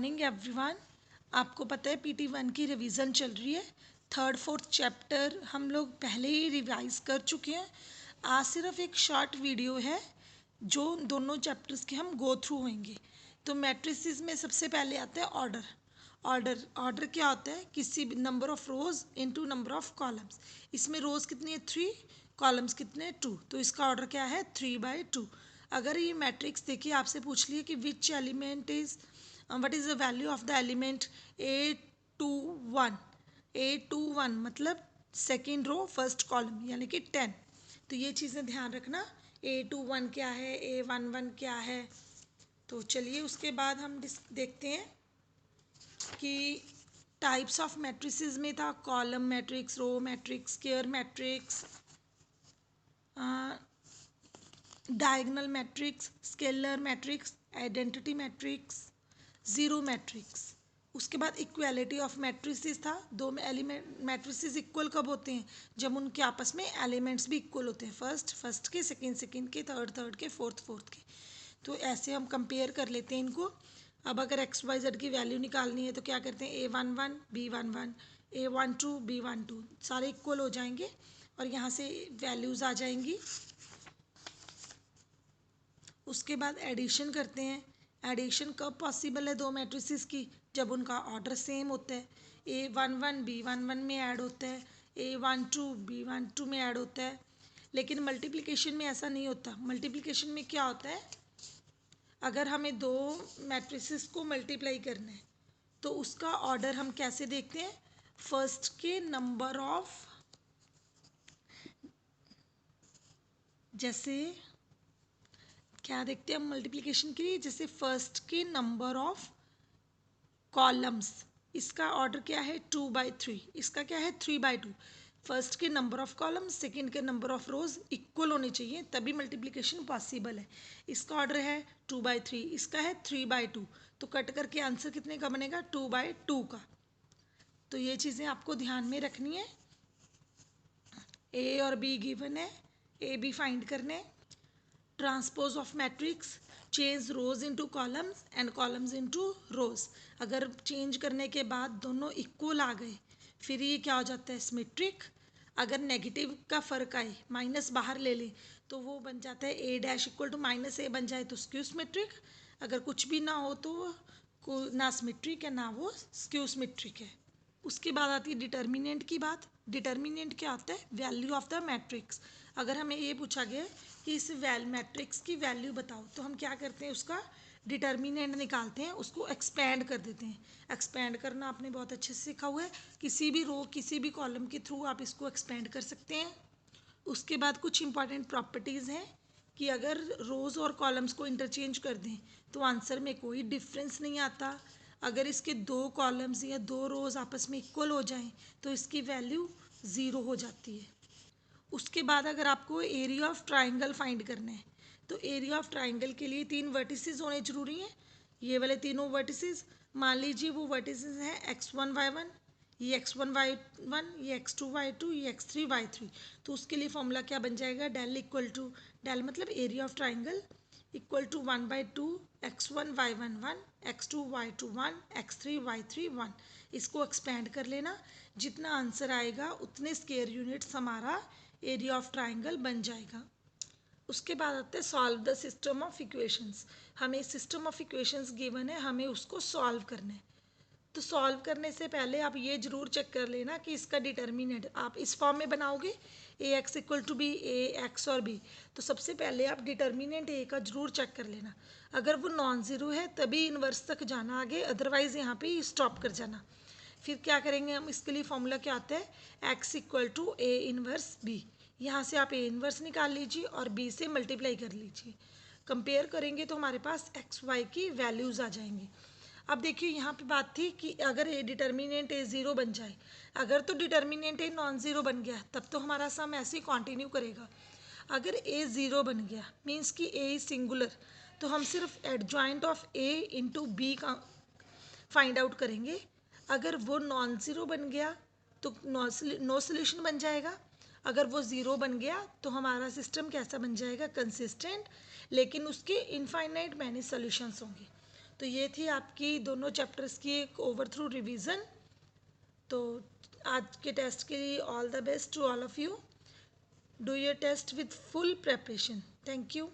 Morning everyone. आपको पता है PT1 की रिवीजन चल रही है। थर्ड फोर्थ चैप्टर हम लोग पहले ही रिवाइज कर चुके हैं। आज सिर्फ एक शॉर्ट वीडियो है जो दोनों चैप्टर्स के हम गो थ्रू होंगे। तो मैट्रिसेस में सबसे पहले आता है ऑर्डर। ऑर्डर क्या होता है? किसी भी number of rose into number of columns. इसमें रोज कितनी है? 3, कॉलम्स कितने हैं? 2। तो इसका ऑर्डर क्या है? 3/2। अगर ये मैट्रिक्स देखिए, आपसे पूछ लिए कि which element is what is the value of the element A21। A21 मतलब सेकेंड रो फर्स्ट कॉलम यानी कि 10। तो ये चीज़ें ध्यान रखना। A21 क्या है, A11 क्या है। तो चलिए उसके बाद हम देखते हैं कि टाइप्स ऑफ मैट्रिसेस में था column matrix, row matrix, square matrix, diagonal matrix, scalar matrix, identity matrix, zero matrix. उसके बाद इक्वालिटी ऑफ मैट्रिसेस था। दो में एलिमेंट मैट्रिसेस इक्वल कब होते हैं? जब उनके आपस में एलिमेंट्स भी इक्वल होते हैं। फर्स्ट के, सेकंड के, थर्ड के, फोर्थ के। तो ऐसे हम कंपेयर कर लेते हैं इनको। अब अगर XYZ की वैल्यू निकालनी है तो क्या करते हैं? A11 B11, A12 B12 सारे इक्वल हो जाएंगे और यहाँ से वैल्यूज़ आ जाएंगी। उसके बाद एडिशन करते हैं। एडिशन कब पॉसिबल है दो मैट्रिसेस की? जब उनका ऑर्डर सेम होता है। A11 B11 में ऐड होता है, A12 B12 में ऐड होता है। लेकिन मल्टीप्लिकेशन में ऐसा नहीं होता। मल्टीप्लिकेशन में क्या होता है? अगर हमें दो मैट्रिसेस को मल्टीप्लाई करना है तो उसका ऑर्डर हम कैसे देखते हैं? फर्स्ट के नंबर ऑफ, जैसे क्या देखते हैं हम मल्टीप्लिकेशन के लिए? जैसे फर्स्ट के नंबर ऑफ कॉलम्स, इसका ऑर्डर क्या है? 2/3। इसका क्या है? 3/2। फर्स्ट के नंबर ऑफ कॉलम्स, सेकंड के नंबर ऑफ रोज इक्वल होने चाहिए तभी मल्टीप्लिकेशन पॉसिबल है। इसका ऑर्डर है 2/3, इसका है 3/2। तो कट करके आंसर कितने का बनेगा? 2/2 का। तो ये चीज़ें आपको ध्यान में रखनी है। A और B गिवन है, AB फाइंड करने। Transpose of matrix, change rose into columns and columns into रोज। अगर चेंज करने के बाद दोनों इक्वल आ गए फिर ये क्या हो जाता है? सिमेट्रिक। अगर नेगेटिव का फर्क आए, माइनस बाहर ले लें तो वो बन जाता है A' इक्वल टू -A बन जाए तो स्क्यू सिमेट्रिक। अगर कुछ भी ना हो तो वो ना सिमेट्रिक है ना वो स्क्यू सिमेट्रिक है। उसके बाद आती है डिटर्मिनेंट की बात। डिटर्मिनेंट क्या होता है? Value of the matrix. अगर हमें ये पूछा गया कि इस मैट्रिक्स की वैल्यू बताओ तो हम क्या करते हैं? उसका डिटर्मिनेंट निकालते हैं, उसको एक्सपेंड कर देते हैं। एक्सपेंड करना आपने बहुत अच्छे से सीखा हुआ है। किसी भी रो, किसी भी कॉलम के थ्रू आप इसको एक्सपेंड कर सकते हैं। उसके बाद कुछ इंपॉर्टेंट प्रॉपर्टीज़ हैं कि अगर रोज़ और कॉलम्स को इंटरचेंज कर दें तो आंसर में कोई डिफरेंस नहीं आता। अगर इसके दो कॉलम्स या दो रोज़ आपस में इक्वल हो जाएं तो इसकी वैल्यू 0 हो जाती है। उसके बाद अगर आपको एरिया ऑफ ट्राइंगल फाइंड करना है तो एरिया ऑफ ट्राइंगल के लिए 3 वर्टिसेस होने जरूरी हैं। ये वाले तीनों वर्टिसेस, मान लीजिए वो वर्टिसेस हैं x1 y1, ये x1 y1, ये x2 y2, ये x3 y3। तो उसके लिए फॉर्मूला क्या बन जाएगा? डेल इक्वल टू, डेल मतलब area of triangle, equal to 1/2 x1 y1 1, x2 y2 1, x3 y3 1। इसको एक्सपेंड कर लेना। जितना आंसर आएगा उतने स्क्वायर यूनिट्स हमारा एरिया ऑफ ट्राइंगल बन जाएगा। उसके बाद आते हैं solve the system of equations. हमें सिस्टम ऑफ इक्वेशंस गिवन है, हमें उसको सॉल्व करना है। तो सॉल्व करने से पहले आप ये जरूर चेक कर लेना कि इसका डिटर्मिनेंट आप इस फॉर्म में बनाओगे AX equal to B, AX और B। तो सबसे पहले आप डिटर्मिनेंट A का जरूर चेक कर लेना। अगर वो नॉन ज़ीरो है तभी इन्वर्स तक जाना आगे, अदरवाइज़ यहाँ पे स्टॉप कर जाना। फिर क्या करेंगे हम? इसके लिए फॉर्मूला क्या आता है? X equal to A inverse B। यहाँ से आप A इन्वर्स निकाल लीजिए और B से मल्टीप्लाई कर लीजिए। कंपेयर करेंगे तो हमारे पास XY की वैल्यूज़ आ जाएंगी। अब देखिए यहाँ पे बात थी कि अगर ए डिटर्मिनेंट A 0 बन जाए, अगर तो डिटर्मिनेंट A नॉन ज़ीरो बन गया तब तो हमारा सम ऐसे ही कंटिन्यू करेगा। अगर A 0 बन गया मीन्स कि A इज सिंगुलर, तो हम सिर्फ adjoint of A into B का फाइंड आउट करेंगे। अगर वो नॉन ज़ीरो बन गया तो नो सोल्यूशन बन जाएगा। अगर वो ज़ीरो बन गया तो हमारा सिस्टम कैसा बन जाएगा? कंसिस्टेंट, लेकिन उसके इनफाइनाइट मैनी सोल्यूशंस होंगे। तो ये थी आपकी दोनों चैप्टर्स की एक ओवर थ्रू रिवीजन। तो आज के टेस्ट के लिए all the best to all of you. Do your test with full preparation. Thank you.